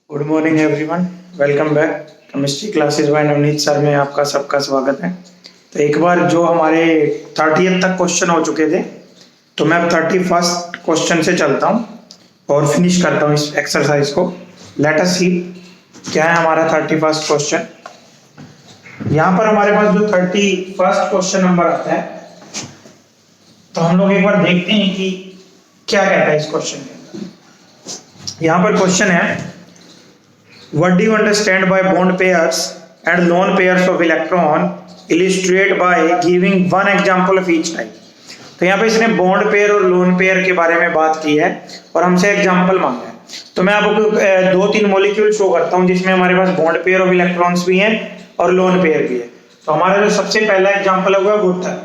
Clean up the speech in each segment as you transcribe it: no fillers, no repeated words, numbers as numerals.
Good morning everyone, welcome back. Chemistry classes bye Navneet sir में आपका सबका स्वागत है। तो एक बार जो हमारे 30th तक क्वेश्चन हो चुके थे, तो मैं अब 31st क्वेश्चन से चलता हूँ और फिनिश करता हूँ इस एक्सरसाइज को। लेट अस सी क्या है हमारा 31st क्वेश्चन। यहाँ पर हमारे पास जो 31st क्वेश्चन नंबर आता है, तो हम लोग एक बार देखते हैं कि क्या कहता है इस क्वेश्चन में। यहाँ पर क्वेश्चन है, what do you understand by bond pairs and lone pairs of electron? Illustrate by giving one example of each type। तो यहाँ पे इसने बॉन्ड पेयर और लोन पेयर के बारे में बात की है और हमसे एग्जांपल मांगा है। तो मैं आपको दो तीन मॉलिक्यूल शो करता हूँ जिसमें हमारे पास बॉन्ड पेयर ऑफ इलेक्ट्रॉन्स भी हैं और लोन पेयर भी है। तो हमारा जो सबसे पहला एग्जांपल होगा वाटर।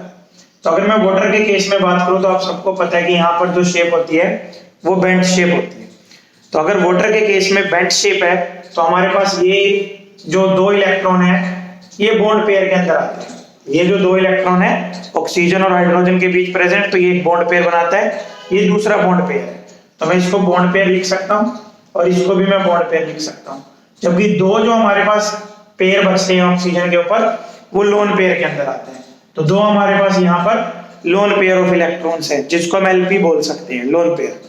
तो अगर मैं वाटर के केस में बात करूँ तो आप सबको पता है कि यहाँ पर जो शेप होती है वो बेंट शेप होती है। तो अगर वाटर के केस में बेंट शेप है तो हमारे पास ये जो दो इलेक्ट्रॉन है ये बॉन्ड पेयर के अंदर आते हैं। ये जो दो इलेक्ट्रॉन है ऑक्सीजन और हाइड्रोजन के बीच प्रेजेंट, तो ये एक बॉन्ड पेयर बनाता है, ये दूसरा बॉन्ड पेयर है। तो मैं इसको बॉन्ड पेयर लिख सकता हूँ और इसको भी मैं बॉन्ड पेयर लिख सकता हूँ। जबकि दो जो हमारे पास पेयर बचते हैं ऑक्सीजन के ऊपर वो लोन पेयर के अंदर आते हैं। तो दो हमारे पास यहाँ पर लोन पेयर ऑफ इलेक्ट्रॉन्स है जिसको हम एलपी बोल सकते हैं, लोन पेयर।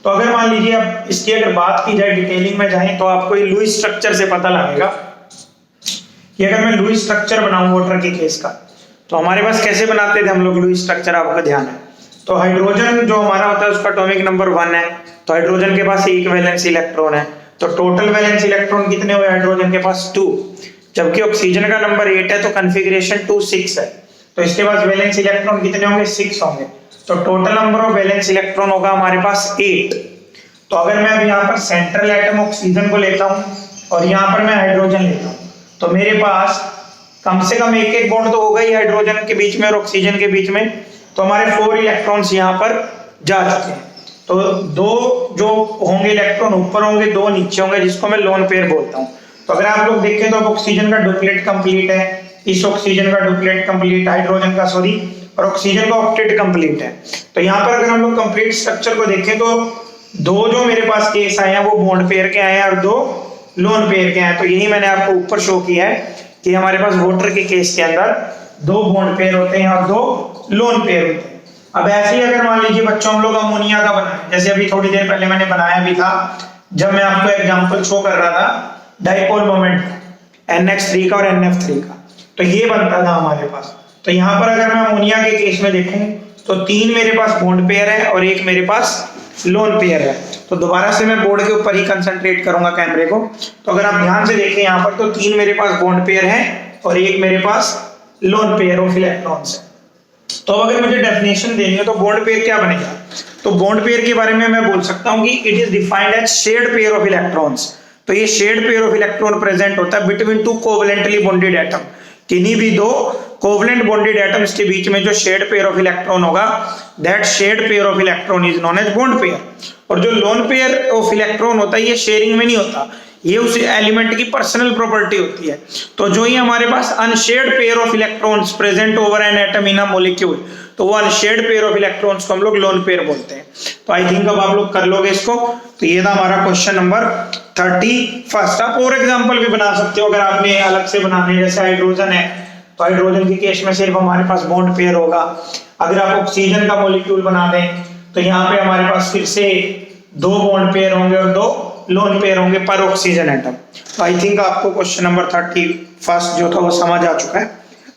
तो अगर मान लीजिए अब इसकी अगर बात की जाए, डिटेलिंग में जाए, तो आपको ये लुईस स्ट्रक्चर से पता लगेगा कि अगर मैं लुईस स्ट्रक्चर बनाऊं वाटर के केस का, तो हमारे पास कैसे बनाते थे हम लोग लुईस स्ट्रक्चर, आपका ध्यान है। तो हाइड्रोजन जो हमारा होता है उसका एटॉमिक नंबर 1 है, तो हाइड्रोजन के पास एक वैलेंस इलेक्ट्रॉन है। तो टोटल वैलेंस इलेक्ट्रॉन कितने हुए हाइड्रोजन के पास? 2। जबकि ऑक्सीजन का नंबर 8 है, तो कॉन्फ़िगरेशन 2 6 है। तो इसके पास वैलेंस इलेक्ट्रॉन कितने होंगे? 6 होंगे। तो total number of valence electron होगा हमारे पास 8। तो अगर मैं अब यहाँ पर सेंट्रल एटम ऑक्सीजन को लेता हूँ और यहाँ पर मैं हाइड्रोजन लेता हूँ, तो मेरे पास कम से कम एक एक बॉन्ड तो होगा ही हाइड्रोजन के बीच में और ऑक्सीजन के बीच में। तो हमारे 4 इलेक्ट्रॉन्स यहाँ पर जा चुके हैं। तो दो जो होंगे इलेक्ट्रॉन ऊपर होंगे, दो नीचे होंगे, जिसको मैं लोन पेयर बोलता हूँ। तो अगर आप लोग देखें तो अब ऑक्सीजन का डुप्लेट कंप्लीट है, इस ऑक्सीजन का डुप्लेट कंप्लीट, हाइड्रोजन का सॉरी, और ऑक्सीजन का ऑक्टेट कंप्लीट है। तो यहाँ पर अगर हम लोग कंप्लीट स्ट्रक्चर को देखें तो दो जो मेरे पास केस आए हैं वो बॉन्ड पेयर के आए हैं और दो लोन पेयर के हैं। तो यही मैंने आपको ऊपर शो किया है कि हमारे पास वाटर के केस के अंदर दो बॉन्ड पेयर होते हैं और दो लोन पेयर होते हैं। अब ऐसे ही अगर मान लीजिए बच्चों हम लोग अमोनिया का बनाए, जैसे अभी थोड़ी देर पहले मैंने बनाया भी था जब मैं आपको एग्जाम्पल शो कर रहा था डाइपोल मोमेंट NH3 का और NF3 का, तो ये बनता था हमारे पास। तो यहाँ पर अगर मैं अमोनिया के केस में देखूं तो 3 मेरे पास बॉन्ड पेयर है और एक मेरे पास लोन पेयर है। तो दोबारा से मैं बोर्ड के ऊपर ही कंसंट्रेट करूंगा कैमरे को। तो अगर आप ध्यान से देखें यहाँ पर तो 3 मेरे पास बॉन्ड पेयर है और एक मेरे पास लोन पेयर ऑफ इलेक्ट्रॉन्स है। तो अगर मुझे डेफिनेशन देनी है तो बॉन्ड पेयर क्या बनेगा? तो बॉन्ड पेयर के बारे में मैं बोल सकता हूँ कि it is defined as shared pair of electrons. तो ये shared pair of electron present होता है बिटवीन 2 कोवलेंटली बॉन्डेड एटम। किन्हीं भी दो कोवलेंट बॉन्डेड एटम्स के बीच में जो शेयर्ड पेयर ऑफ इलेक्ट्रॉन होगा, that shared pair of electron is known as bond pair. और जो लोन पेयर ऑफ इलेक्ट्रॉन होता है ये शेयरिंग में नहीं होता, ये उस एलिमेंट की पर्सनल प्रॉपर्टी होती है। तो जो ही हमारे पास unshared pair of electrons present over an atom in a molecule, तो वो अनशेयर्ड पेयर ऑफ इलेक्ट्रॉन्स को हम लोग लोन पेयर बोलते हैं। तो आई थिंक अब आप लोग कर लोगे इसको। तो ये था हमारा क्वेश्चन नंबर 31। आप और एग्जांपल भी बना सकते हो अगर आपने अलग से बनाने, जैसे हाइड्रोजन है तो हाइड्रोजन के केस में सिर्फ हमारे पास बॉन्ड पेयर होगा। अगर आप ऑक्सीजन का मॉलिक्यूल बना दें तो यहाँ पे हमारे पास फिर से 2 बॉन्ड पेयर होंगे और 2 लोन पेयर होंगे पर ऑक्सीजन एटम। तो आई थिंक आपको क्वेश्चन नंबर 31 जो था वो समझ आ चुका है।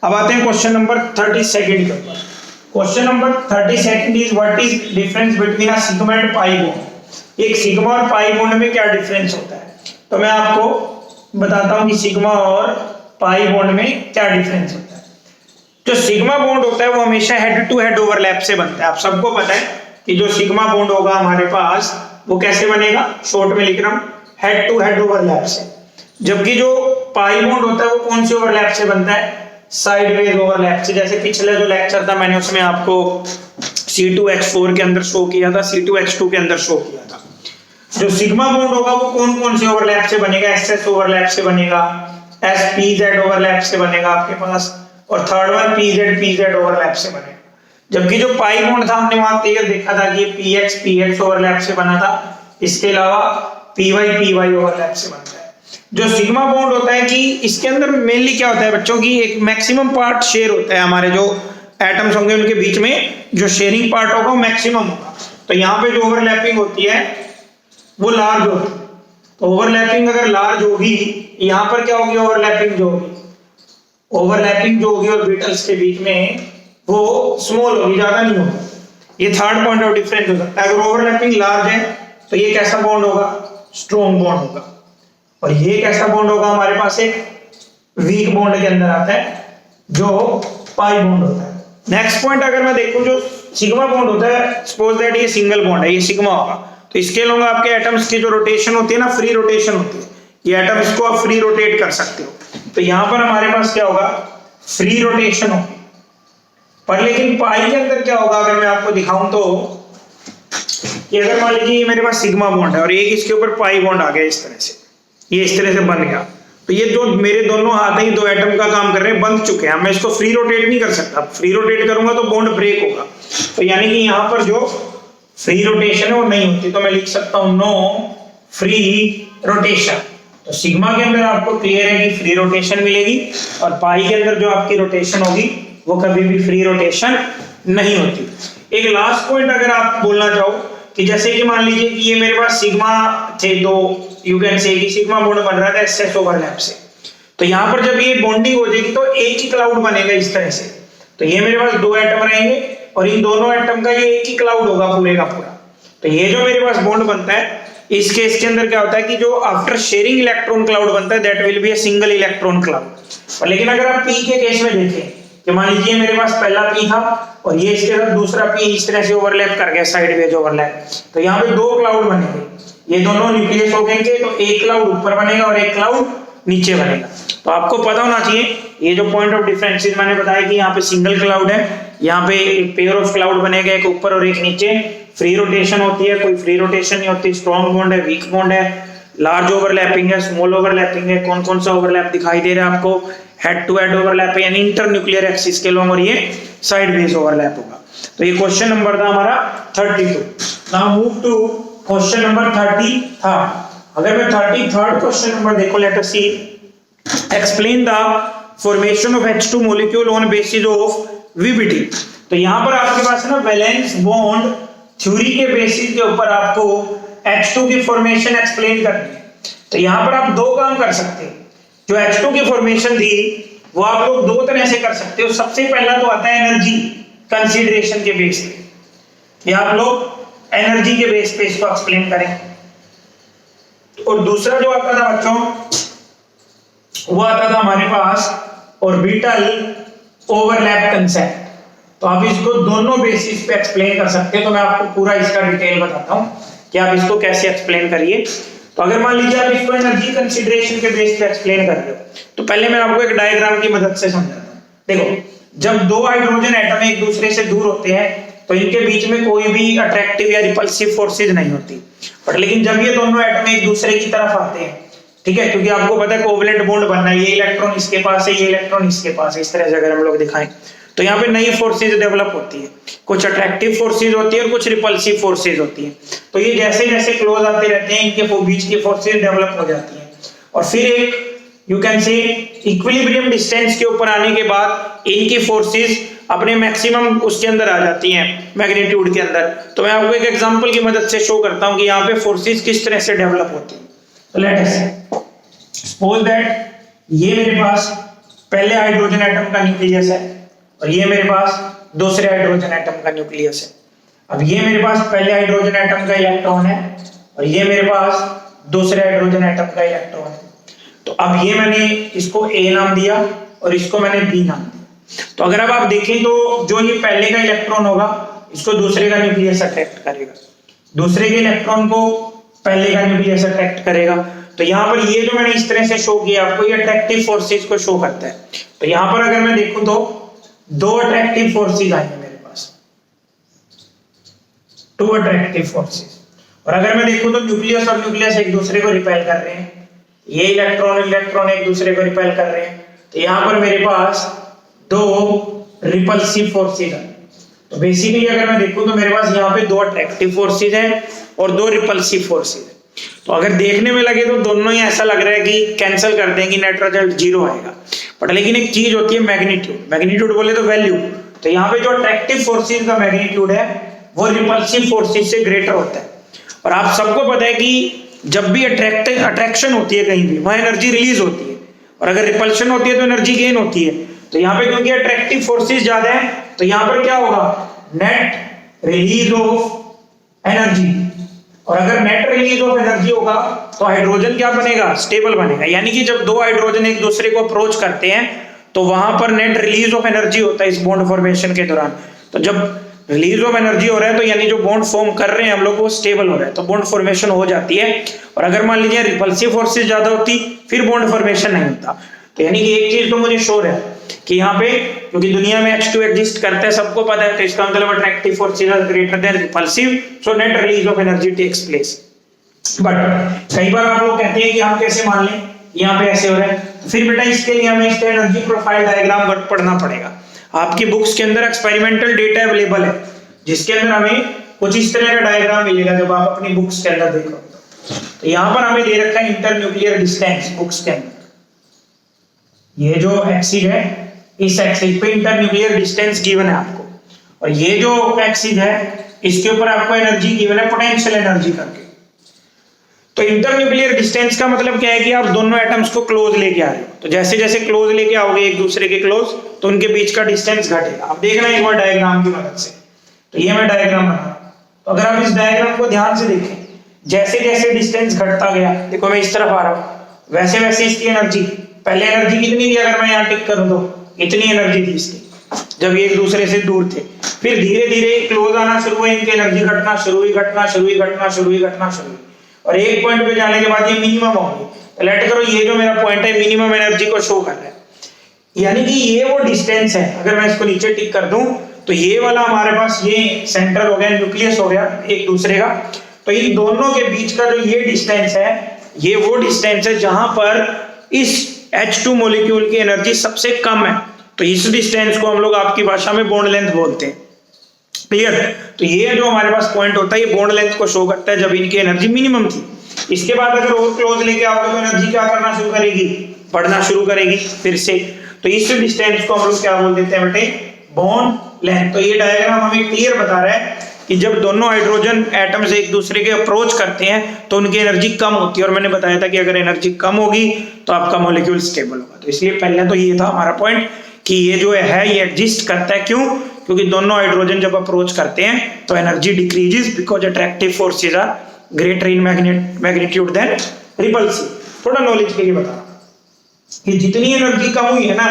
अब आते हैं क्वेश्चन नंबर 32 के ऊपर। Question number 32 is what is difference between a sigma and pi bond. एक सिग्मा और पाई बॉन्ड में क्या डिफरेंस होता है? तो मैं आपको बताता हूं कि सिग्मा और पाई बॉन्ड में क्या डिफरेंस होता है। जो सिग्मा बॉन्ड होता है वो हमेशा हेड टू हेड ओवरलैप से बनता है। आप सबको पता है कि जो सिग्मा बॉन्ड होगा हमारे पास वो कैसे बनेगा, शॉर्ट में लिख रहा हूं, हेड टू हेड ओवरलैप से। जबकि जो पाई बॉन्ड होता है वो कौन से ओवरलैप से बनता है? साइडवेज ओवरलैप से। जैसे पिछले जो लेक्चर था मैंने उसमें आपको C2H4 के अंदर शो किया था, C2H2 के अंदर शो किया था। जो सिग्मा बॉन्ड होगा वो कौन कौन से ओवरलैप से बनेगा? SS ओवरलैप से बनेगा, SPZ ओवरलैप से बनेगा आपके पास, और थर्ड वन PZ ओवरलैप से बनेगा। जबकि जो पाई बॉन्ड था हमने वहां क्लियर देखा था कि ये PX ओवरलैप से बना था। इसके अलावा पी वाई ओवरलैप से बनता है। जो सिग्मा बॉन्ड होता है कि इसके अंदर मेनली क्या होता है बच्चों की, एक मैक्सिमम पार्ट शेयर होता है, हमारे जो एटम्स होंगे उनके बीच में जो शेयरिंग पार्ट होगा वो मैक्सिमम होगा। तो यहाँ पे जो ओवरलैपिंग होती है वो लार्ज होती है। तो ओवरलैपिंग अगर लार्ज होगी, यहाँ पर क्या होगी, ओवरलैपिंग जो होगी, ओवरलैपिंग जो होगी ऑर्बिटल्स के बीच में वो स्मॉल होगी, ज्यादा नहीं होगी। ये थर्ड पॉइंट ऑफ डिफरेंस हो सकता है। अगर ओवरलैपिंग लार्ज है तो ये कैसा बॉन्ड होगा, स्ट्रॉन्ग बॉन्ड होगा, और ये कैसा बॉन्ड होगा, हमारे पास एक वीक बॉन्ड के अंदर आता है जो पाई बॉन्ड होता है। नेक्स्ट पॉइंट अगर मैं देखूं, जो सिग्मा बॉन्ड होता है, सपोज दैट ये सिंगल बॉन्ड है, ये सिग्मा होगा, तो इसके लोग आपके एटम्स की जो रोटेशन होती है ना, फ्री रोटेशन होती है, ये एटम्स को आप फ्री रोटेट कर सकते हो। तो यहां पर हमारे पास क्या होगा, फ्री रोटेशन होगी। पर लेकिन पाई के अंदर क्या होगा, अगर मैं आपको दिखाऊं तो कि अगर मान लीजिए मेरे पास सिग्मा बॉन्ड है और एक इसके ऊपर पाई बॉन्ड आ गया, इस तरह से, ये इस तरह से बन गया, तो ये जो मेरे दोनों हाथ ही दो एटम का काम कर रहे हैं, बंध चुके हैं। मैं इसको फ्री रोटेट नहीं कर सकता, फ्री रोटेट करूंगा तो बॉन्ड ब्रेक होगा। तो यानी कि यहाँ पर जो फ्री रोटेशन है वो नहीं होती, तो मैं लिख सकता हूं नो फ्री रोटेशन। तो सिग्मा के अंदर आपको क्लियर है कि फ्री रोटेशन मिलेगी, और पाई के अंदर जो आपकी रोटेशन होगी वो कभी भी फ्री रोटेशन नहीं होती। एक लास्ट पॉइंट अगर आप बोलना चाहो कि जैसे कि मान लीजिए कि ये मेरे पास सिग्मा थे दो, यू कैन से कि सिग्मा बॉन्ड बन रहा था एसएस ओवरलैप से, तो यहाँ पर जब ये बॉन्डिंग हो जाएगी तो एक ही क्लाउड बनेगा इस तरह से। तो ये मेरे पास दो एटम रहेंगे और इन दोनों एटम का ये एक ही क्लाउड होगा पूरे का पूरा। तो ये जो मेरे पास बॉन्ड बनता है, इस केस के अंदर क्या होता है कि जो आफ्टर शेयरिंग इलेक्ट्रॉन क्लाउड बनता है, that will be a single electron cloud. और लेकिन अगर आप पी के केस में देखें कि मान लीजिए मेरे पास पहला पी था और ये इसके साथ दूसरा पी इस तरह से ओवरलैप कर गया, साइडवेज ओवरलैप, तो यहाँ पे दो क्लाउड बनेंगे, ये दोनों न्यूक्लियस हो गए, तो एक क्लाउड ऊपर बनेगा और एक क्लाउड नीचे बनेगा। तो आपको पता होना चाहिए ये जो पॉइंट ऑफ डिफरेंसेस मैंने बताया कि यहाँ पे सिंगल क्लाउड है, यहाँ पे एक पेयर ऑफ क्लाउड बनेगा, एक ऊपर और एक नीचे। फ्री रोटेशन होती है, कोई फ्री रोटेशन नहीं होती, स्ट्रॉन्ग बॉन्ड है, वीक बॉन्ड है, लार्ज ओवरलैपिंग है, स्मॉल ओवरलैपिंग है। कौन कौन सा ओवरलैप दिखाई दे रहा है आपको, हेड टू हेड ओवरलैप है, यानी इंटर न्यूक्लियर एक्सिस के लोग, और ये साइड बेस ओवरलैप होगा। तो ये क्वेश्चन नंबर था हमारा 32। Now move to question number 33। अगर मैं 33rd क्वेश्चन नंबर देखो, let us see, explain the formation of H2 molecule on basis of VBT। तो यहां पर आपके पास है ना वैलेंस बॉन्ड थ्योरी के बेसिस के ऊपर आपको H2 की फॉर्मेशन एक्सप्लेन करनी है। तो यहां पर आप दो काम कर सकते हो। जो H2 की फॉर्मेशन थी वो आप लोग दो तरह से कर सकते हो। सबसे पहला तो आता है एनर्जी कंसीडरेशन के बेस पे, या आप लोग एनर्जी के बेस पे इसको एक्सप्लेन करें। और दूसरा जो आता था बच्चों, वो आता था हमारे पास ऑर्बिटल ओवरलैप कंसेप्ट। तो आप इसको दोनों बेसिस पे एक्सप्लेन कर सकते हैं। तो मैं आपको पूरा इसका डिटेल बताता हूं कि आप इसको कैसे एक्सप्लेन करिए। तो अगर मान लीजिए आप इसको एनर्जी कंसीडरेशन के बेस पे एक्सप्लेन कर रहे हो, तो पहले मैं आपको एक डायग्राम की मदद से समझाता हूं। देखो, जब दो हाइड्रोजन एटम एक दूसरे से दूर होते हैं तो इनके बीच में कोई भी अट्रैक्टिव या रिपल्सिव फोर्सेज नहीं होती। पर लेकिन जब ये दोनों एटम एक दूसरे की तरफ आते हैं, ठीक है, क्योंकि आपको पता है कोवलेंट बॉन्ड बनना है, ये इलेक्ट्रॉन इसके पास है, ये इलेक्ट्रॉन इसके पास है, इस तरह से अगर हम लोग दिखाएं तो यहाँ पे नई फोर्सेज डेवलप होती है। कुछ अट्रैक्टिव फोर्सेज होती है और कुछ रिपल्सिव फोर्सेज होती है। तो ये जैसे जैसे क्लोज आते रहते हैं, इनके बीच की फोर्सेज डेवलप हो जाती हैं, और फिर एक you can say equilibrium distance के ऊपर आने के बाद इनकी फोर्सेज अपने मैक्सिमम उसके अंदर आ जाती हैं, मैग्नीट्यूड के अंदर। तो मैं आपको एक एग्जांपल की मदद से शो करता हूं कि यहाँ पे फोर्सेज किस तरह से डेवलप होती हैं। तो लेट अस सपोज दैट ये मेरे पास पहले हाइड्रोजन एटम का न्यूक्लियस है और ये मेरे पास दूसरे हाइड्रोजन एटम का न्यूक्लियस है। अब ये मेरे पास पहले हाइड्रोजन एटम का इलेक्ट्रॉन है और ये मेरे पास दूसरे हाइड्रोजन एटम का इलेक्ट्रॉन है। तो अब ये मैंने इसको A नाम दिया और इसको मैंने B नाम दिया। तो अगर अब आप देखें तो जो ये पहले का इलेक्ट्रॉन होगा इसको दूसरे का न्यूक्लियस अट्रैक्ट करेगा, दूसरे के इलेक्ट्रॉन को पहले का न्यूक्लियस अट्रैक्ट करेगा। तो यहाँ पर ये जो मैंने इस तरह से शो किया आपको, ये अट्रैक्टिव फोर्सेज को शो करता है। तो यहाँ पर अगर मैं देखूं तो दो अट्रैक्टिव फोर्सेज आएंगे मेरे पास, टू अट्रैक्टिव फोर्सेज। और अगर मैं देखूं तो न्यूक्लियस और न्यूक्लियस एक दूसरे को रिपेल कर रहे हैं, ये इलेक्ट्रॉन इलेक्ट्रॉन एक दूसरे को रिपेल कर रहे हैं। तो यहाँ पर मेरे पास दो रिपल्सिव फोर्सेज है। तो बेसिकली अगर मैं देखूं तो मेरे पास यहाँ पे दो अट्रैक्टिव फोर्सेज हैं और दो रिपल्सिव फोर्सेज है। तो अगर देखने में लगे तो दोनों ही ऐसा लग रहा है कि कैंसिल कर देंगे, नेट रिजल्ट 0 आएगा। बट लेकिन एक चीज होती है मैग्नीट्यूड, मैग्नीट्यूड बोले तो वैल्यू। तो यहाँ पे जो अट्रैक्टिव फोर्सेस का मैग्नीट्यूड है वो रिपल्सिव फोर्सेस से ग्रेटर होता है। और आप सबको पता है कि जब भी अट्रैक्शन होती है कहीं भी, वहां एनर्जी रिलीज होती है, और अगर रिपल्शन होती है तो एनर्जी गेन होती है। तो यहाँ पे क्योंकि अट्रैक्टिव फोर्सेस ज्यादा है, तो यहाँ पर क्या होगा, नेट रिलीज ऑफ एनर्जी। और अगर नेट रिलीज ऑफ एनर्जी होगा तो हाइड्रोजन क्या बनेगा, स्टेबल बनेगा। यानी कि जब दो हाइड्रोजन एक दूसरे को अप्रोच करते हैं तो वहां पर नेट रिलीज ऑफ एनर्जी होता है इस बॉन्ड फॉर्मेशन के दौरान। तो जब रिलीज ऑफ एनर्जी हो रहा है तो यानी जो बॉन्ड फॉर्म कर रहे हैं हम लोग वो स्टेबल हो रहा है, तो बॉन्ड फॉर्मेशन हो जाती है। और अगर मान लीजिए रिपल्सिव फोर्सेस ज्यादा होती फिर बॉन्ड फॉर्मेशन नहीं होता। तो यानी कि एक चीज तो मुझे श्योर है कि यहाँ पे क्योंकि दुनिया में H2 एग्जिस्ट करता है, सबको पता है, तो इसका मतलब attractive forces are greater than repulsive, so net release of energy takes place. But कई बार आप लोग कहते हैं कि हम कैसे मान लें यहाँ पे ऐसे हो रहा है, तो फिर बेटा इसके लिए हमें इसका एनर्जी प्रोफाइल डायग्राम पढ़ना पड़ेगा। आपकी बुक्स के अंदर एक्सपेरिमेंटल डेटा अवेलेबल है जिसके अंदर हमें कुछ इस तरह का डायग्राम मिलेगा जब आप अपनी बुक्स के अंदर देखोगे। तो यहाँ पर हमें दे रखा है इंटरन्यूक्लियर डिस्टेंस बुक्स के अंदर, ये जो एक्सिस है इस एक्सिस पे इंटरन्यूक्लियर डिस्टेंस गिवन है आपको, और ये जो एक्सिस है इसके ऊपर आपको एनर्जी गिवन है पोटेंशियल एनर्जी करके। तो इंटरन्यूक्लियर डिस्टेंस का मतलब क्या है कि आप दोनों एटम्स को क्लोज लेके आ रहे हो, तो जैसे जैसे क्लोज लेके आओगे एक दूसरे के क्लोज तो उनके बीच का डिस्टेंस घटेगा। अब देखना एक बार डायग्राम की मदद से, तो ये मैं डायग्राम बना रहा हूं, तो अगर आप इस डायग्राम को ध्यान से देखें, जैसे जैसे डिस्टेंस घटता गया, देखो मैं इस तरफ आ रहा हूं, वैसे वैसे इसकी एनर्जी, पहले एनर्जी कितनी थी अगर मैं यहाँ टिक करूं तो इतनी एनर्जी थी इसकी जब ये एक दूसरे से दूर थे, फिर धीरे धीरे क्लोज आना शुरू हुए, इनकी एनर्जी घटना शुरू हुई, घटना शुरू हुई, घटना शुरू हुई, घटना शुरू हुई, और एक पॉइंट पे जाने के बाद ये मिनिमम होगी। तो लेट करो ये जो मेरा पॉइंट है मिनिमम एनर्जी को शो कर रहा है, यानी कि ये वो डिस्टेंस है। अगर मैं इसको नीचे टिक कर दूं तो ये वाला हमारे पास ये सेंटर हो गया, न्यूक्लियस हो गया एक दूसरे का, तो इन दोनों के बीच का जो ये डिस्टेंस है ये वो डिस्टेंस है जहां पर इस H2 मॉलिक्यूल की एनर्जी सबसे कम है। तो इस डिस्टेंस को हम लोग आपकी भाषा में बॉन्ड लेंथ बोलते हैं, क्लियर। तो ये जो हमारे पास पॉइंट होता है ये बॉन्ड लेंथ को शो करता है जब इनकी एनर्जी मिनिमम थी। इसके बाद अगर और क्लोज लेके आओगे तो एनर्जी क्या करना शुरू करेगी, बढ़ना शुरू करेगी फिर से। तो इस डिस्टेंस को हम लोग क्या बोल देते हैं बेटे, बॉन्ड लेंथ। तो ये डायग्राम हमें क्लियर बता रहा है कि जब दोनों हाइड्रोजन एटम्स एक दूसरे के अप्रोच करते हैं तो उनकी एनर्जी कम होती है, और मैंने बताया था कि अगर एनर्जी कम होगी तो आपका मॉलिक्यूल स्टेबल होगा। तो इसलिए पहले तो ये था हमारा पॉइंट कि ये जो है ये एग्जिस्ट करता है, क्यों, क्योंकि दोनों हाइड्रोजन जब अप्रोच करते हैं तो energy decreases because attractive forces are greater in magnitude than repulsive. थोड़ा नॉलेज के लिए बता रहा हूं कि जितनी एनर्जी कम हुई है ना,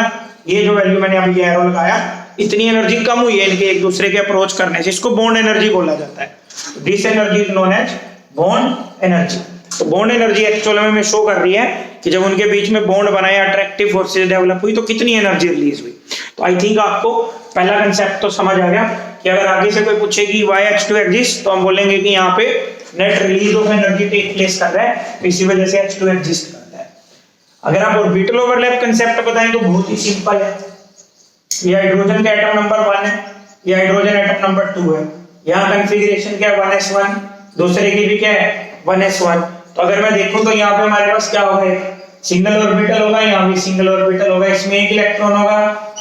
ये जो वैल्यू मैंने अभी एरो लगाया, इतनी एनर्जी कम हुई है इनके एक दूसरे के अप्रोच करने से, इसको बॉन्ड एनर्जी बोला जाता है। This energy is known as bond energy. तो बॉन्ड एनर्जी एक्चुअल में शो कर रही है कि जब उनके बीच में बॉन्ड बनाया, अट्रैक्टिव फोर्सेस डेवलप हुई तो कितनी एनर्जी रिलीज हुई। तो आई थिंक आपको पहला कंसेप्ट तो समझ आ गया कि अगर आगे से कोई पूछे कि व्हाई H2 एग्जिस्ट, तो हम बोलेंगे कि यहाँ पे net release of energy take place कर रहा है, तो इसी वजह से H2 एग्जिस्ट करता है। अगर आप ऑर्बिटल ओवरलैप कंसेप्ट बताएं तो बहुत ही सिंपल है। ये हाइड्रोजन का एटम नंबर 1 है, ये हाइड्रोजन एटम नंबर 2 है, यहाँ कॉन्फ़िगरेशन क्या है 1s1, दूसरे की भी क्या है 1s1। तो अगर मैं देखूं तो यहाँ पे हमारे पास क्या होगा, सिंगल ऑर्बिटल होगा, यहाँ भी सिंगल ऑर्बिटल होगा, इसमें एक इलेक्ट्रॉन होगा,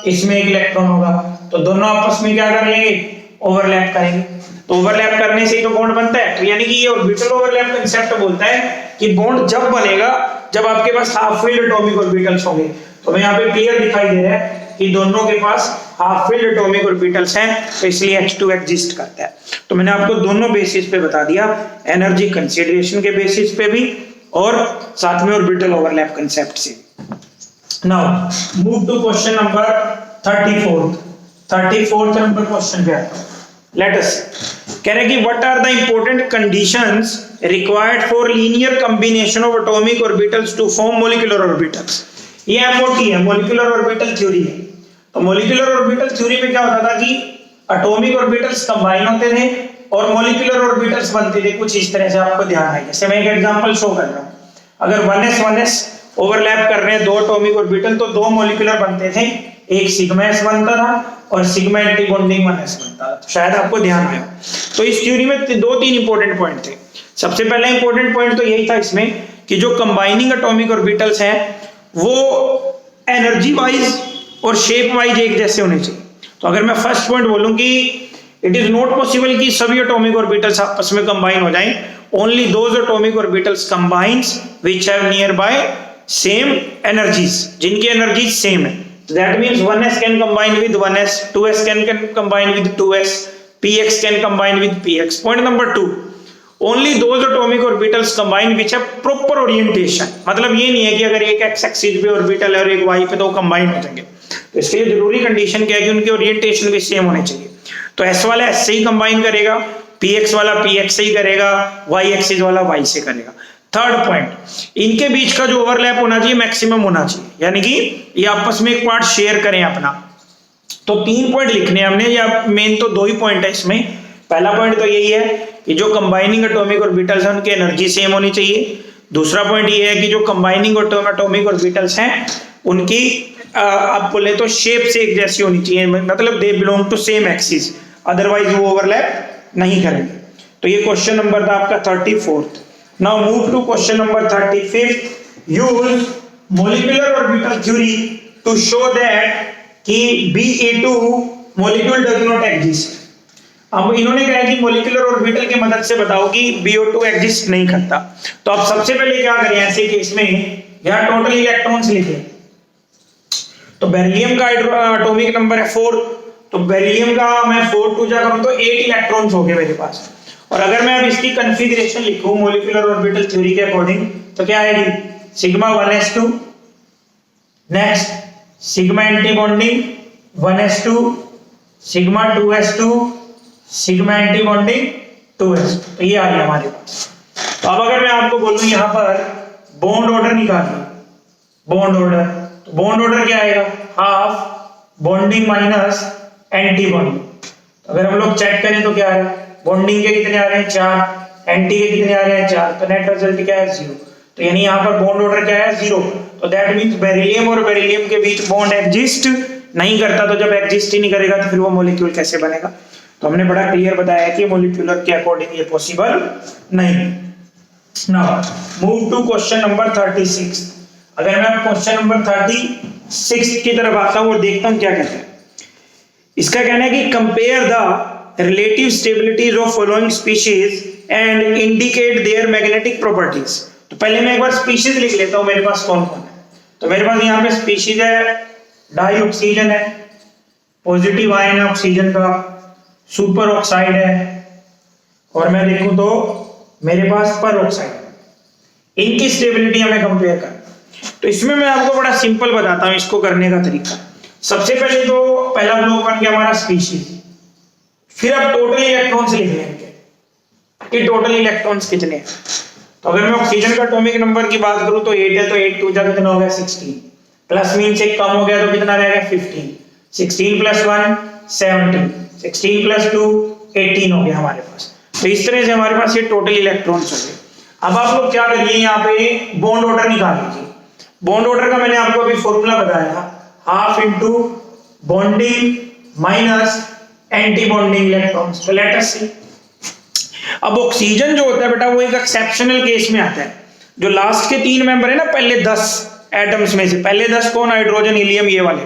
इसमें एक इलेक्ट्रॉन होगा, तो दोनों आपस में क्या कर लेंगे, ओवरलैप करेंगे। तो ओवरलैप करने से तो बॉन्ड बनता है। तो यानी कि ये ऑर्बिटल ओवरलैप कंसेप्ट बोलता है कि बॉन्ड जब बनेगा जब आपके पास हाफ फिल्ड एटॉमिक ऑर्बिटल्स होंगे। तो मैं यहाँ पे क्लियर दिखाई दे रहा है कि दोनों के पास हाफ फिल्ड एटॉमिक ऑर्बिटल्स हैं, तो इसलिए H2 एग्जिस्ट करता है। तो मैंने आपको दोनों बेसिस पे बता दिया, एनर्जी कंसीडरेशन के बेसिस पे भी और साथ में ऑर्बिटल ओवरलैप कंसेप्ट से। Now move to question number 34th number question पे आता हूं। लेट अस कह रहे हैं कि what are the important conditions required for linear combination of atomic orbitals to form molecular orbitals. ये MOT है, मॉलिक्यूलर ऑर्बिटल थ्योरी है। तो मॉलिक्यूलर ऑर्बिटल थ्योरी में क्या होता था कि एटॉमिक ऑर्बिटल्स कंबाइन होते थे और मॉलिक्यूलर ऑर्बिटल्स बनते थे कुछ इस तरह से, आपको ध्यान है। जैसे मैं एक एग्जांपल शो कर रहा हूं, अगर 1s ओवरलैप कर रहे हैं दो एटॉमिक ऑर्बिटल तो दो मॉलिक्यूलर बनते थे, एक सिग्मा s बनता था और सिग्मा एंटी बॉन्डिंग 1s बनता था। तो शायद आपको ध्यान आया। तो इस थ्योरी में दो तीन इंपॉर्टेंट पॉइंट थे। सबसे पहला इंपॉर्टेंट पॉइंट तो यही था इसमें कि जो कंबाइनिंग एटॉमिक ऑर्बिटल्स हैं वो एनर्जी वाइज और शेप वाइज एक जैसे होने चाहिए। तो अगर मैं फर्स्ट पॉइंट बोलूं कि इट इज नॉट पॉसिबल कि सभी एटॉमिक ऑर्बिटल्स आपस में कंबाइन हो जाएं, only those atomic orbitals combines which have near by same energies, जिनकी एनर्जीज सेम है। That means 1s can combine with 1s, 2s can combine with 2s, px can combine with px. Point number 2, only those atomic orbitals combine which have proper orientation. मतलब ये नहीं है कि अगर एक x axis पे orbital है और एक y पे तो वो कंबाइन हो जाएंगे। तो इसके लिए जरूरी कंडीशन क्या है कि उनकी ओरिएंटेशन भी सेम होने चाहिए। तो s वाला s से ही कंबाइन करेगा, px वाला px से ही करेगा, y एक्सिस वाला y से करेगा। थर्ड पॉइंट, इनके बीच का जो ओवरलैप होना चाहिए मैक्सिमम होना चाहिए, यानी कि ये आपस में एक पार्ट शेयर करें अपना। तो 3 पॉइंट लिखने हैं हमने, या मेन तो 2 ही पॉइंट है इसमें। पहला पॉइंट तो यही है कि जो कंबाइनिंग एटॉमिक ऑर्बिटल्स हैं उनकी एनर्जी सेम होनी चाहिए। दूसरा पॉइंट ये है कि जो कंबाइनिंग एटॉमिक ऑर्बिटल्स हैं उनकी आप बोले तो शेप से एक जैसी होनी चाहिए, मतलब they belong to same axis, otherwise वो ओवरलैप नहीं करेंगे। तो ये क्वेश्चन नंबर था आपका 34th। Now move to question number 35th। Use molecular orbital theory to show that कि Be2 molecule does not exist. अब इन्होंने कहा कि मॉलिक्यूलर ऑर्बिटल की मदद से बताओ कि BO2 एग्जिस्ट नहीं करता। तो आप सबसे पहले क्या करें ऐसे केस में, यहां टोटल इलेक्ट्रॉन्स लिखें। तो बेरिलियम का एटॉमिक नंबर है 4, तो बेरिलियम का मैं 4 2 जा करूं तो 8 इलेक्ट्रॉन्स हो गए मेरे पास। और अगर मैं अब इसकी कॉन्फ़िगरेशन लिखूं मॉलिक्यूलर ऑर्बिटल थ्योरी के अकॉर्डिंग तो क्या आएगी, sigma 1s2, next sigma anti bonding 1s2, sigma 2s2, sigma anti bonding 2s2। तो ये आ गया हमारे पास। तो अब अगर मैं आपको बोलूं यहां पर बॉन्ड ऑर्डर निकालिए, बॉन्ड ऑर्डर, तो बॉन्ड ऑर्डर क्या आएगा, half bonding minus anti bonding. तो अगर हम लोग चेक करें तो क्या है, बॉन्डिंग के कितने आ रहे हैं 4, एंटी के कितने आ रहे हैं 4, तो नेट रिजल्ट क्या है 0। तो यानी यहाँ पर बॉन्ड ऑर्डर क्या है 0। तो दैट मींस बेरिलियम और बेरिलियम के बीच बॉन्ड एग्जिस्ट नहीं करता। तो जब एग्जिस्ट ही नहीं करेगा तो फिर वो मॉलिक्यूल कैसे बनेगा। तो हमने बड़ा क्लियर बताया कि मॉलिक्यूलर के अकॉर्डिंग ये पॉसिबल नहीं। Now move to question number 36। अगर मैं क्वेश्चन नंबर 36 की तरफ आता हूं और देखता हूं क्या कहते हैं। इसका कहना है कि compare the relative stabilities of following species and indicate their magnetic properties. तो पहले मैं एक बार स्पीशीज लिख लेता हूं मेरे पास कौन कौन है। तो मेरे पास यहाँ पे स्पीशीज है, डाई ऑक्सीजन है, पॉजिटिव आयन है ऑक्सीजन का, सुपर ऑक्साइड है, और मैं देखूं तो मेरे पास पर ऑक्साइड है। इनकी स्टेबिलिटी हमें कंपेयर करना। तो इसमें मैं आपको बड़ा सिंपल बताता हूं इसको करने का तरीका। सबसे पहले तो पहला ब्लॉक बन गया हमारा स्पीशीज, फिर अब टोटल इलेक्ट्रॉन्स लिख लेंगे कि टोटल इलेक्ट्रॉन्स कितने हैं। तो अगर मैं ऑक्सीजन का एटॉमिक नंबर की बात करूं तो 8 है, तो 8 2 जा कितना हो गया 16, प्लस मीन से कम हो गया तो कितना रहेगा 15, 16 प्लस 1 17, 16 प्लस 2 18 हो गया हमारे पास। तो इस तरह से हमारे पास ये टोटल इलेक्ट्रॉन्स हो गए। अब आप लोग क्या करिए, यहाँ पे बॉन्ड ऑर्डर निकाल लीजिए। बॉन्ड ऑर्डर का मैंने आपको अभी फॉर्मूला बताया था, half into bonding minus anti bonding electrons. तो लेट अस सी। अब ऑक्सीजन जो होता है बेटा वो एक एक्सेप्शनल केस में आता है। जो लास्ट के 3 मेंबर है ना, पहले 10 एटम्स में से पहले 10 कौन, हाइड्रोजन हीलियम ये वाले।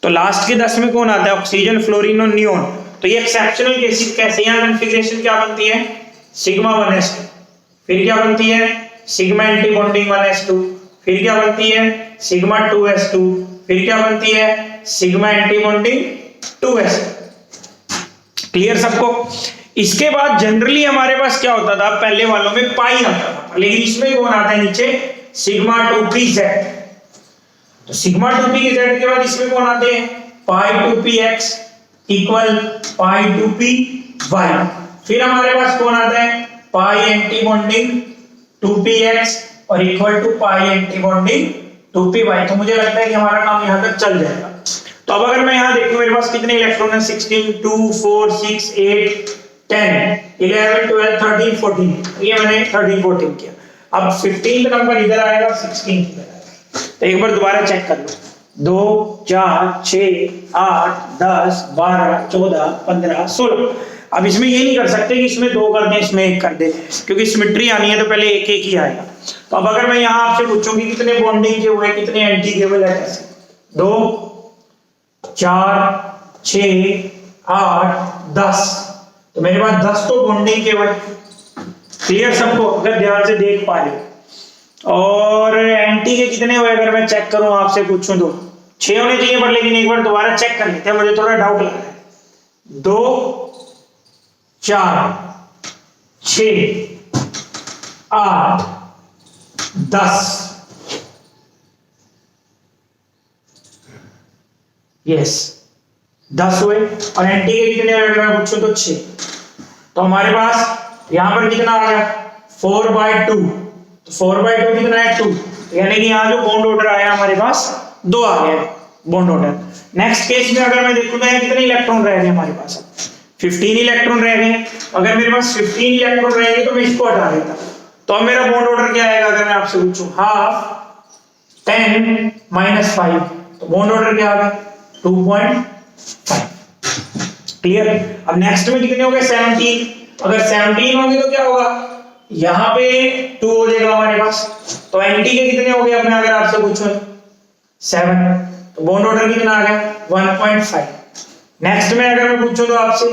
तो लास्ट के 10 में कौन आता है, ऑक्सीजन फ्लोरीन और नियोन। तो ये एक्सेप्शनल केसेस कैसे, यहाँ कॉन्फ़िगरेशन क्या बनती है, सिग्मा 1s2, फिर क्या बनती है सिग्मा एंटी बॉन्डिंग 1s2, फिर क्या बनती है सिग्मा 2s2, फिर क्या बनती है sigma anti bonding 2s2। Clear सबको। इसके बाद जनरली हमारे पास क्या होता था, पहले वालों में पाई आता था, लेकिन इसमें कौन आता है नीचे, सिग्मा 2pz। तो सिग्मा 2pz के बाद इसमें कौन आते हैं, पाई 2px इक्वल पाई 2py। फिर हमारे पास कौन आता है, पाई एंटी बॉन्डिंग 2px और equal to pi anti bonding 2py। तो मुझे लगता है कि हमारा काम यहां तक चल जाएगा। तो अब अगर मैं यहां देखूं मेरे पास कितने इलेक्ट्रॉन है, 16 2 4 6 8 10 11 12 13 14। ये मैंने 13 14 किया। अब 15th नंबर इधर आएगा, 16 इधर आएगा। तो एक बार दोबारा चेक कर लो, 2 4 6 8 10 12 14 15 16। अब इसमें ये नहीं कर सकते कि इसमें 2 कर दें इसमें 1 कर दें, क्योंकि सिमेट्री आनी है तो पहले एक एक ही आएगा। तो अब अगर मैं यहाँ आपसे पूछूं कि कितने बॉन्डिंग के हुए कितने एंटी के हुए, 2 4 6 8 10, तो मेरे पास 10 तो बॉन्डिंग के हुए। क्लियर सबको, अगर ध्यान से देख पा रहे हो। और एंटी के कितने हुए अगर मैं चेक करूं आपसे पूछूं तो 6 होने चाहिए, पर लेकिन एक बार दोबारा चेक कर लेते हैं, मुझे थोड़ा डाउट लग रहा है। 2 4 6 8 10, यस 10 हुए। और एंटी के कितने हुए अगर मैं पूछूं तो 6, तो हमारे पास यहां पर कितना आ गया 4/2, तो 4/2 कितना है 2, यानी कि यहाँ जो बॉन्ड ऑर्डर आया हमारे पास 2 आ गया बॉन्ड ऑर्डर। नेक्स्ट केस में अगर मैं देखूं तो कितने इलेक्ट्रॉन रह गए हमारे पास, 15 इलेक्ट्रॉन रह गए। अगर मेरे पास 15 इलेक्ट्रॉन रहेंगे तो मैं इसको हटा देता, तो अब मेरा बॉन्ड ऑर्डर क्या आएगा अगर मैं आपसे पूछूं, हाफ 10 - 5, तो बॉन्ड ऑर्डर क्या आ गया 2.5। क्लियर। अब नेक्स्ट में कितने हो गए 17, अगर 17 होंगे तो क्या होगा यहाँ पे 2 हो जाएगा हमारे पास। तो एंटी के कितने हो गए अपने अगर आपसे पूछो 7, तो बॉन्ड ऑर्डर कितना आ गया 1.5। नेक्स्ट में अगर मैं पूछूं तो आपसे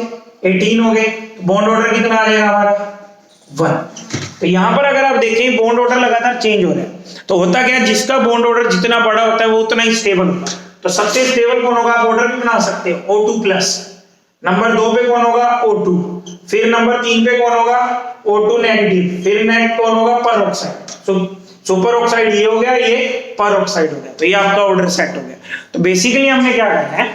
18 हो गए, तो बॉन्ड ऑर्डर कितना आ जाएगा हमारा 1। तो यहाँ पर अगर आप देखें बॉन्ड ऑर्डर लगातार चेंज हो रहा है, तो होता क्या है जिसका बॉन्ड ऑर्डर जितना बड़ा होता है वो उतना ही स्टेबल होता है। तो सबसे स्टेबल कौन होगा, आप ऑर्डर भी बना सकते हो O2+, नंबर 2 पे कौन होगा O2, फिर नंबर 3 पे कौन होगा O2 नेगेटिव, फिर नेक्स्ट कौन होगा परऑक्साइड। सुपर ऑक्साइड ये हो गया, ये परऑक्साइड हो गया, तो ये आपका ऑर्डर सेट हो गया। तो बेसिकली हमने क्या करना है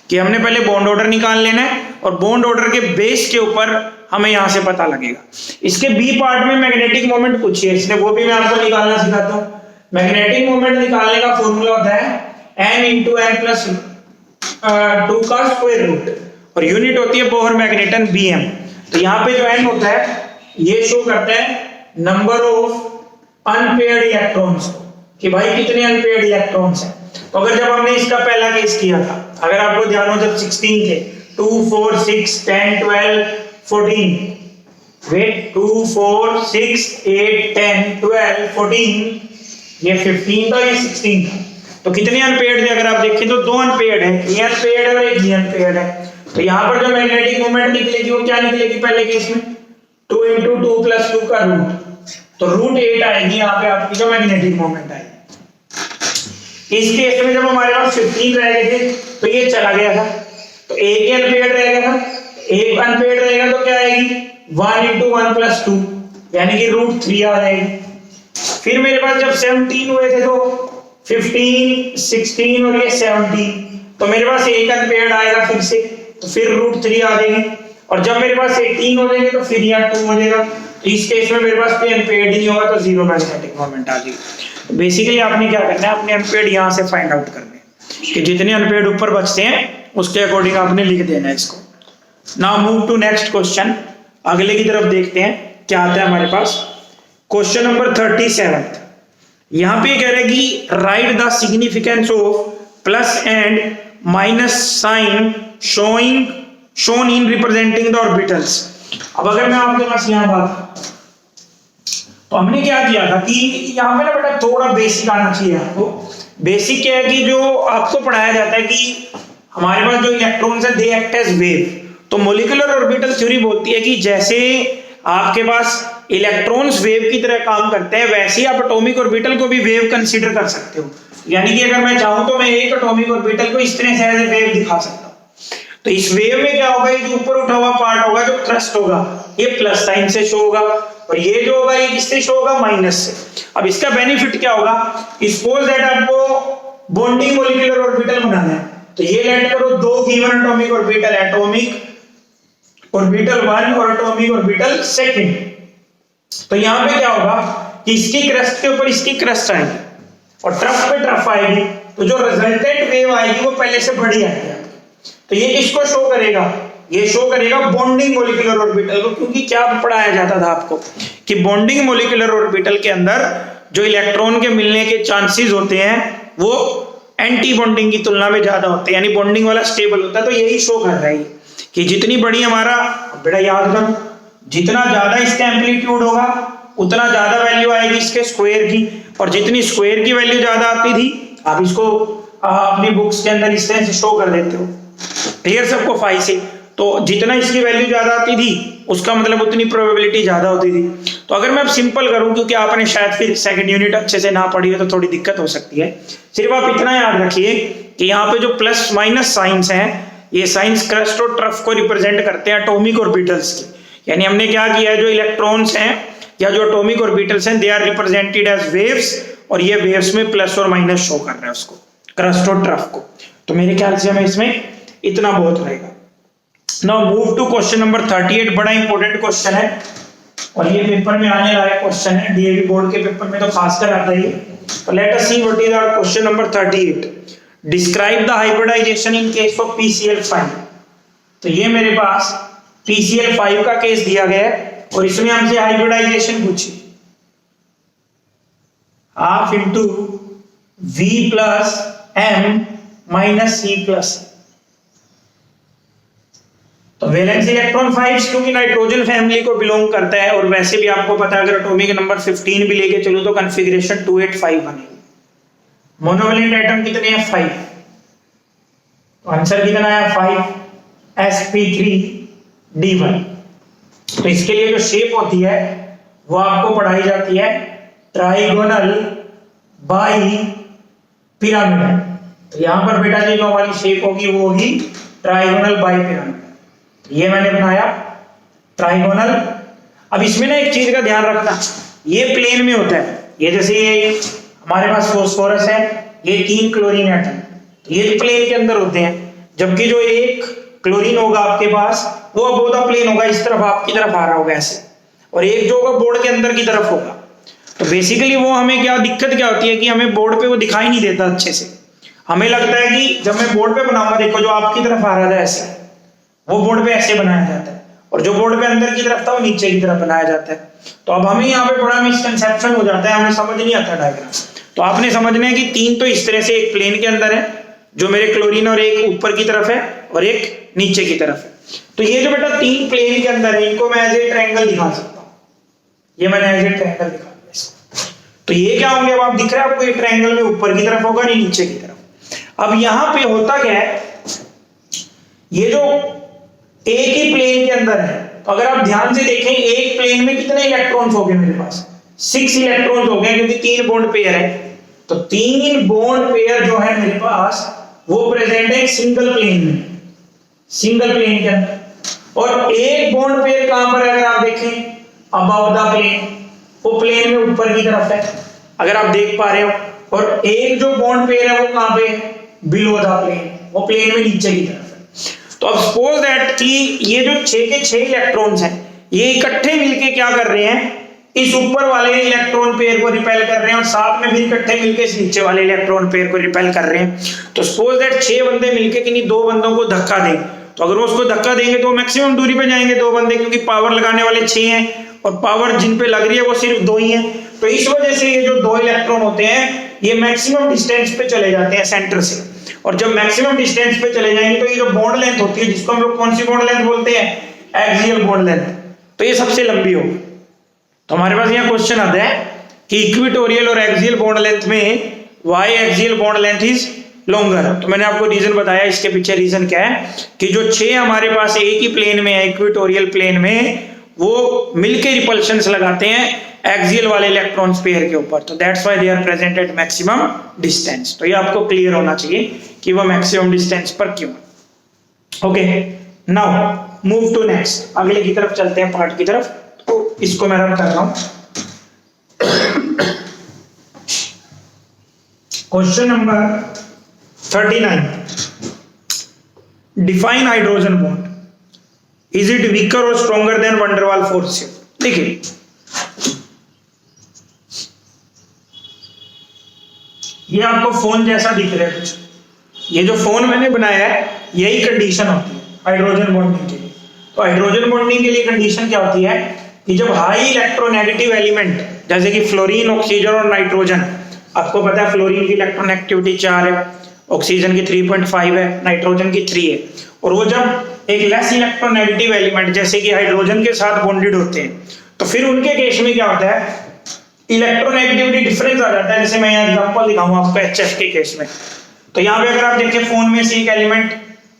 कि हमने पहले बॉन्ड ऑर्डर निकाल लेना है, और बॉन्ड ऑर्डर के बेस के ऊपर हमें यहां से पता लगेगा। इसके बी पार्ट में मैग्नेटिक मोमेंट पूछिए, इसलिए वो भी मैं आपको निकालना सिखाता हूं। मैग्नेटिक मोमेंट निकालने का फॉर्मूला होता है n × n + 2 का स्क्वायर रूट, और यूनिट होती है बोहर मैग्नेटन Bm। तो यहाँ पे जो n होता है ये शो करता है नंबर ऑफ अनपेयर्ड इलेक्ट्रॉन्स, कि भाई कितने अनपेयर्ड इलेक्ट्रॉन्स हैं। तो अगर जब हमने इसका पहला केस किया था, अगर आपको ध्यान हो जब 16 थे 2 4 6 10 12 14, वेट 2 4 6 8 10 12 14, ये 15 था ये 16 था, तो कितने अनपेयर्ड थे अगर आप देखें तो 2 अनपेयर्ड है, ये अनपेयर्ड है और एक ये अनपेयर्ड है। तो यहाँ पर जो मैग्नेटिक मोमेंट निकलेगी वो क्या निकलेगी पहले केस में 2 × 2 + 2 का रूट, तो √8 आएगी यहाँ पे आपकी जो मैग्नेटिक मोमेंट आएगी। इस केस में जब हमारे पास 15 रह गए थे तो ये चला गया था, तो एक ही अनपेयर्ड रह गया था, एक अनपेयर्ड रहेगा तो क्या आएगी 1 × 1 + 2, यानी कि √3 आ जाएगी। फिर मेरे पास जब 17 हुए थे तो 15 16 और ये 17, तो मेरे पास एक अनपेयर्ड आएगा फिर से, तो फिर √3 आ जाएगी। और जब मेरे पास 18 हो जाएंगे तो फिर यहाँ 2 हो जाएगा, तो इस केस में मेरे पास कोई अनपेयर्ड ही नहीं होगा, तो 0 मैग्नेटिक मोमेंट आ जाएगी। बेसिकली आपने क्या करना है, अपने अनपेयर्ड यहाँ से फाइंड आउट करने हैं कि जितने अनपेयर्ड ऊपर बचते हैं उसके अकॉर्डिंग आपने लिख देना है इसको। Now move to next question, अगले की तरफ देखते हैं क्या आता है हमारे पास। क्वेश्चन नंबर 37, यहाँ पे कह रहे हैं कि write the significance of plus and minus sign shown in representing the orbitals. अब अगर मैं आपके पास यहाँ बात, तो हमने क्या किया था कि यहाँ पे ना बेटा थोड़ा बेसिक आना चाहिए आपको। बेसिक क्या है कि जो आपको पढ़ाया जाता है कि हमारे पास जो इलेक्ट्रॉन्स है दे एक्ट एज वेव। तो मॉलिक्यूलर ऑर्बिटल थ्योरी बोलती है कि जैसे आपके पास इलेक्ट्रॉन्स वेव की तरह काम करते हैं, वैसे ही आप एटॉमिक ऑर्बिटल को भी वेव कंसीडर कर सकते हो। यानी कि अगर मैं चाहूं तो मैं एक एटॉमिक ऑर्बिटल को इस तरह से एज ए वेव दिखा सकता हूं। तो इस वेव में क्या होगा, ये जो ऊपर उठा हुआ पार्ट होगा जो थ्रस्ट होगा ये प्लस साइन से शो होगा, और ये जो होगा ये किससे शो होगा, माइनस से। अब इसका बेनिफिट क्या होगा, सपोज दैट आपको बॉन्डिंग मॉलिक्यूलर ऑर्बिटल बनाना है, तो ये लेट करो 2 given atomic orbital, atomic orbital 1 और एटॉमिक ऑर्बिटल 2। तो यहाँ पे क्या होगा कि इसकी क्रस्ट के ऊपर इसकी क्रस्ट आएगी और ट्रफ पे ट्रफ आएगी, तो जो रिजल्टेंट वेव आएगी वो पहले से बड़ी आएगी। तो ये किसको शो करेगा, ये शो करेगा बॉन्डिंग मॉलिक्यूलर ऑर्बिटल को, क्योंकि क्या पढ़ाया जाता था आपको कि बॉन्डिंग मॉलिक्यूलर ऑर्बिटल के अंदर जो इलेक्ट्रॉन के मिलने के चांसेस होते हैं वो एंटी बॉन्डिंग की तुलना में ज्यादा होते हैं, यानी बॉन्डिंग वाला स्टेबल होता है। तो यही शो कर रहा है कि कि जितनी बड़ी हमारा, बेटा याद रखो, जितना ज्यादा इसका एम्पलीट्यूड होगा उतना ज्यादा वैल्यू आएगी इसके स्क्वायर की, और जितनी स्क्वायर की वैल्यू ज्यादा आती थी, आप इसको अपनी बुक्स के अंदर इस तरह से शो कर देते हो, क्लियर सबको फाई से, तो जितना इसकी वैल्यू ज्यादा आती थी उसका मतलब उतनी प्रोबेबिलिटी ज्यादा होती थी। तो अगर मैं अब सिंपल करूं, क्योंकि आपने शायद फिर सेकंड यूनिट अच्छे से ना पढ़ी हो तो थोड़ी दिक्कत हो सकती है, सिर्फ आप इतना याद रखिए कि यहाँ पे जो प्लस माइनस साइंस हैं, ये साइंस क्रस्ट और ट्रफ को रिप्रेजेंट करते हैं एटॉमिक ऑर्बिटल्स की। यानी हमने क्या किया है, जो इलेक्ट्रॉन्स हैं या जो एटॉमिक ऑर्बिटल्स हैं, they are represented as waves, और ये वेव्स में प्लस और माइनस शो कर रहा है उसको, क्रस्ट और ट्रफ को। तो मेरे ख्याल से हमें इसमें इतना बहुत रहेगा। Now move to question number 38। बड़ा इंपॉर्टेंट क्वेश्चन है और ये पेपर में आने लायक क्वेश्चन है, डीएवी बोर्ड के पेपर में तो खासकर आता है। तो let us see what is our question number 38। Describe the hybridisation in case of PCl5। तो ये मेरे पास PCl5 का केस दिया गया है और इसमें हमसे हाइब्रिडाइजेशन पूछी, half into V plus M minus C plus. तो वैलेंस इलेक्ट्रॉन 5 क्योंकि नाइट्रोजन फैमिली को बिलोंग करता है, और वैसे भी आपको पता है अगर एटॉमिक नंबर 15 भी लेके चलो तो कॉन्फ़िगरेशन 285 बनेगी। मोनोवैलेंट एटम कितने हैं? 5। तो आंसर कितना आया? 5sp3d1। तो इसके लिए जो शेप होती है वो आपको पढ़ाई जाती है ट्राइगोनल बाई पिरामिड। तो यहां पर बेटा जी जो हमारी शेप होगी वो होगी ट्राइगोनल बाई पिरामिड। तो ये मैंने बनाया ट्राइगोनल। अब इसमें ना एक चीज का ध्यान रखना, ये प्लेन में होता है, ये जैसे ये हमारे पास फास्फोरस है, ये 3 क्लोरीन एटम, तो ये प्लेन के अंदर होते हैं, जबकि जो एक क्लोरीन होगा आपके पास वो अबोधा प्लेन होगा, इस तरफ आपकी तरफ आ रहा होगा ऐसे, और एक जो होगा बोर्ड के अंदर की तरफ होगा। तो बेसिकली वो हमें क्या दिक्कत क्या होती है कि हमें बोर्ड पे वो दिखाई नहीं देता अच्छे से। हमें लगता है कि जब मैं बोर्ड पे बनाऊंगा, देखो जो आपकी तरफ आ रहा था ऐसे, वो बोर्ड पे ऐसे बनाया जाता है, और जो बोर्ड पे अंदर की तरफ था वो नीचे की तरफ बनाया जाता है। तो अब हमें यहाँ पे बड़ा मिसकंसेप्शन हो जाता है, हमें समझ नहीं आता डायग्राम। तो आपने समझना है कि 3 तो इस तरह से एक प्लेन के अंदर है जो मेरे क्लोरीन, और एक ऊपर की तरफ है और एक नीचे की तरफ है। तो ये जो बेटा 3 प्लेन के अंदर है, इनको मैं एज ए ट्रायंगल दिखा सकता हूँ। ये मैंने एज ए ट्रायंगल दिखा दिया इसको। तो ये क्या होंगे, अब आप दिख रहा है आपको, ये ट्रायंगल में ऊपर की तरफ होगा नहीं नीचे की तरफ। अब यहां पे होता क्या है, ये जो एक ही प्लेन के अंदर है, तो अगर आप ध्यान से देखें एक प्लेन में कितने इलेक्ट्रॉन्स हो गए मेरे पास? 6 इलेक्ट्रॉन्स हो गए, क्योंकि 3 बॉन्ड पेयर है। तो 3 बॉन्ड पेयर जो है मेरे पास वो प्रेजेंट है सिंगल प्लेन में, सिंगल प्लेन के अंदर। और एक बॉन्ड पेयर कहां पर है अगर आप देखें? अबव द प्लेन, वो प्लेन में ऊपर की तरफ है अगर आप देख पा रहे हो। और एक जो बॉन्ड पेयर है वो कहां पे है? बिलो द प्लेन, वो प्लेन में नीचे की तरफ है। तो अब सपोज दैट कि ये जो 6 के 6 इलेक्ट्रॉन्स हैं, ये इकट्ठे मिलके क्या कर रहे हैं, इस ऊपर वाले इलेक्ट्रॉन पेयर को रिपेल कर रहे हैं, और साथ में फिर इकट्ठे मिलके इस नीचे वाले इलेक्ट्रॉन पेयर को रिपेल कर रहे हैं। तो सपोज दैट 6 बंदे मिलके किन्हीं 2 बंदों को धक्का दें, तो अगर वो उसको धक्का देंगे तो मैक्सिमम दूरी पे जाएंगे 2 बंदे, क्योंकि पावर लगाने वाले 6 हैं और पावर जिन पे लग रही है वो सिर्फ 2 ही है। तो इस वजह से ये जो 2 इलेक्ट्रॉन होते हैं ये मैक्सिमम डिस्टेंस पे चले जाते हैं सेंटर से, और जब मैक्सिमम डिस्टेंस पे चले जाएंगे तो ये जो बॉन्ड लेंथ होती है, जिसको हम लोग कौन सी बॉन्ड लेंथ बोलते हैं? एक्सियल बॉन्ड लेंथ, तो ये सबसे लंबी होगी। तो हमारे पास यहाँ क्वेश्चन आता है कि इक्वेटोरियल और एक्सियल बॉन्ड लेंथ में why axial bond length is longer. तो मैंने आपको रीजन बताया, इसके पीछे रीजन क्या है कि जो 6 हमारे पास एक ही प्लेन में है, इक्वेटोरियल प्लेन में, वो मिलके रिपल्शंस लगाते हैं एक्सियल वाले इलेक्ट्रॉन्स पेयर के ऊपर। तो that's why they are present at maximum distance. तो ये आपको क्लियर होना चाहिए कि वो मैक्सिमम डिस्टेंस पर क्यों। Okay, now move to next, अगले की तरफ चलते हैं, पार्ट की तरफ। तो इसको मैं रन कर रहा हूं। Question number 39, define hydrogen bond, is it weaker or stronger than van der Waals force? देखिए ये आपको फोन जैसा दिख रहा है कुछ, ये जो फोन मैंने बनाया है यही कंडीशन होती है हाइड्रोजन बॉन्डिंग के लिए। तो हाइड्रोजन बॉन्डिंग के लिए कंडीशन क्या होती है कि जब हाई इलेक्ट्रोनेगेटिव एलिमेंट जैसे कि फ्लोरीन, ऑक्सीजन और नाइट्रोजन, आपको पता है फ्लोरीन की इलेक्ट्रॉन एक्टिविटी 4 है, ऑक्सीजन की 3.5 है, नाइट्रोजन की 3 है, और वो जब एक लेस इलेक्ट्रोनेगेटिव एलिमेंट जैसे कि हाइड्रोजन के साथ बॉन्डेड होते हैं तो फिर उनके केस में क्या होता है, इलेक्ट्रोनेगेटिविटी डिफरेंस आ जाता है। जैसे मैं यहाँ एग्जांपल दिखाऊंगा आपको HF के केस में। तो यहाँ पे अगर आप देखें फोन में से एक एलिमेंट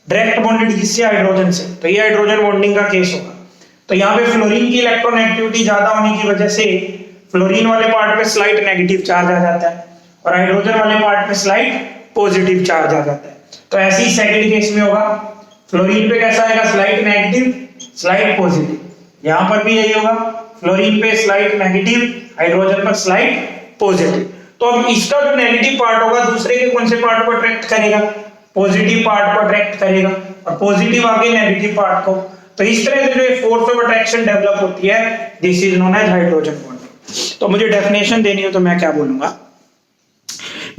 डायरेक्ट बॉन्डेड किससे, हाइड्रोजन से, तो ये हाइड्रोजन बॉन्डिंग का केस होगा। तो यहाँ पे फ्लोरीन की इलेक्ट्रोनेगेटिविटी ज्यादा होने की वजह से फ्लोरीन वाले पार्ट पे स्लाइट नेगेटिव चार्ज आ जाता है और हाइड्रोजन वाले पार्ट पे स्लाइट पॉजिटिव चार्ज आ जाता है। तो ऐसे ही सेकंड केस में होगा, फ्लोरीन पे कैसा आएगा, स्लाइट नेगेटिव स्लाइट पॉजिटिव। यहाँ पर भी यही होगा, फ्लोरीन पे स्लाइट नेगेटिव, हाइड्रोजन पर स्लाइट पॉजिटिव। तो अब इसका जो नेगेटिव पार्ट होगा दूसरे के कौन से पार्ट को अट्रैक्ट करेगा, पॉजिटिव पार्ट को अट्रैक्ट करेगा और पॉजिटिव आगे नेगेटिव पार्ट को। तो इस तरह से जो फोर्स ऑफ अट्रैक्शन डेवलप होती है, this is known as hydrogen bonding. तो मुझे डेफिनेशन देनी हो तो मैं क्या बोलूंगा,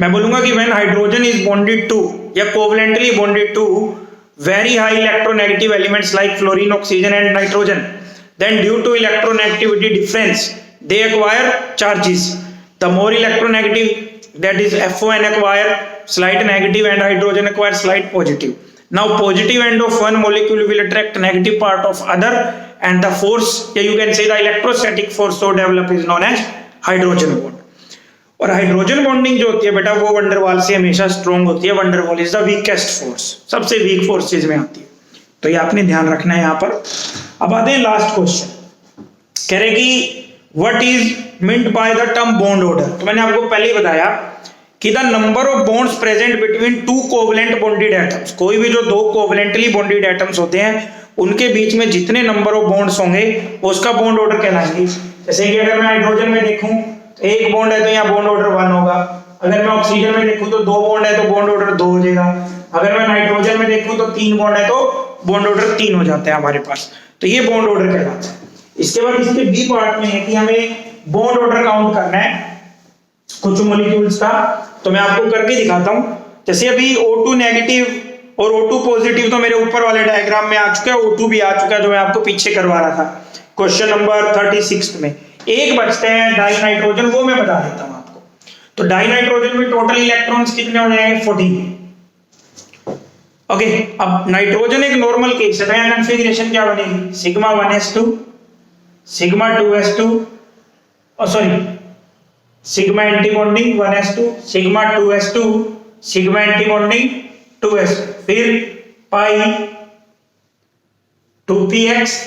मैं बोलूंगा कि when hydrogen is bonded to या covalently bonded to very high electronegative elements like fluorine, oxygen and nitrogen, then due to electronegativity difference they acquire charges. The more electronegative, that is FON acquire slight negative and hydrogen acquire slight positive. Now positive end of one molecule will attract negative part of other and the force, you can say the electrostatic force so develop is known as hydrogen bond. और hydrogen bonding जो होती है बेटा वो van der Waals से हमेशा strong होती है। Van der Waals is the weakest force, सबसे वीक फोर्सेज में आती है। तो ये आपने ध्यान रखना है यहाँ पर। अब आते हैं लास्ट क्वेश्चन, कह रहे कि what is meant by the term bond order. तो मैंने आपको पहले ही बताया कि the number of bonds present between two covalent bonded atoms, कोई भी जो दो कोवलेंटली बॉन्डेड एटम्स होते हैं उनके बीच में जितने नंबर ऑफ बॉन्ड्स होंगे उसका बॉन्ड ऑर्डर कहलाएंगे। जैसे कि अगर मैं हाइड्रोजन में देखूं तो एक बॉन्ड है तो यहाँ बॉन्ड ऑर्डर 1 होगा, अगर मैं ऑक्सीजन में देखूं तो 2 बॉन्ड है तो बॉन्ड ऑर्डर 2 हो जाएगा, अगर मैं नाइट्रोजन में देखूं तो 3 बॉन्ड है तो बॉन्ड ऑर्डर 3 हो जाता है हमारे पास। तो ये बॉन्ड ऑर्डर कहलाता है। इसके बाद इसके बी पार्ट में है कि हमें बॉन्ड ऑर्डर काउंट करना है कुछ मॉलिक्यूल्स का। तो मैं आपको करके दिखाता हूं। जैसे अभी O2 नेगेटिव और O2 पॉजिटिव तो मेरे ऊपर वाले डायग्राम में आ चुका है, O2 भी आ चुका है जो मैं आपको पीछे करवा रहा था क्वेश्चन नंबर 36 में। एक बचते हैं डाई नाइट्रोजन, वो मैं बता देता हूं आपको। तो डाई नाइट्रोजन में टोटल इलेक्ट्रॉन्स कितने हो जाएंगे, 14। ओके, अब नाइट्रोजन एक नॉर्मल केस है तो यहाँ कॉन्फ़िगरेशन क्या बनेगी, sigma 1s2 sigma 2s2 sorry sigma anti bonding 1s2 sigma 2s2 sigma anti bonding 2s, फिर पाई 2px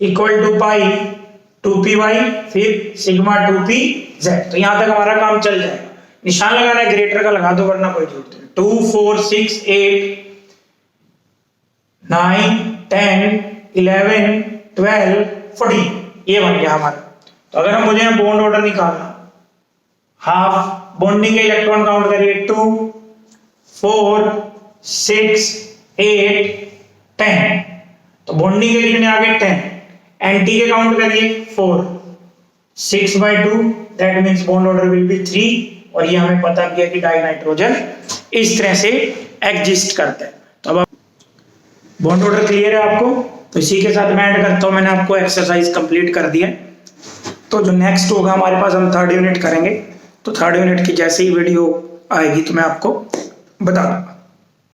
equal to pi 2py, फिर सिग्मा 2pz। तो यहां तक हमारा काम चल जाएगा। निशान लगाना है ग्रेटर का लगा दो वरना कोई जरूरत नहीं। 2 4 6 8 9 10 11 12 14 ये बन गया हमारा। तो अगर हम मुझे बॉन्ड ऑर्डर निकालना, हाफ बॉन्डिंग के इलेक्ट्रॉन काउंट करिए 2 4 6 8 10। तो बॉन्डिंग के कितने आगे 10, एंटी के काउंट करिए 4 6/2 that means bond order will be 3। और ये हमें पता भी है कि डाई नाइट्रोजन इस तरह से एग्जिस्ट करता है। तो अब बॉन्ड ऑर्डर क्लियर है आपको। तो इसी के साथ मैं ऐड करता हूं, मैंने आपको एक्सरसाइज कंप्लीट कर दी है। तो जो नेक्स्ट होगा हमारे पास हम 3rd यूनिट करेंगे। तो 3rd यूनिट की जैसे ही वीडियो आएगी तो मैं आपको बता दूंगा।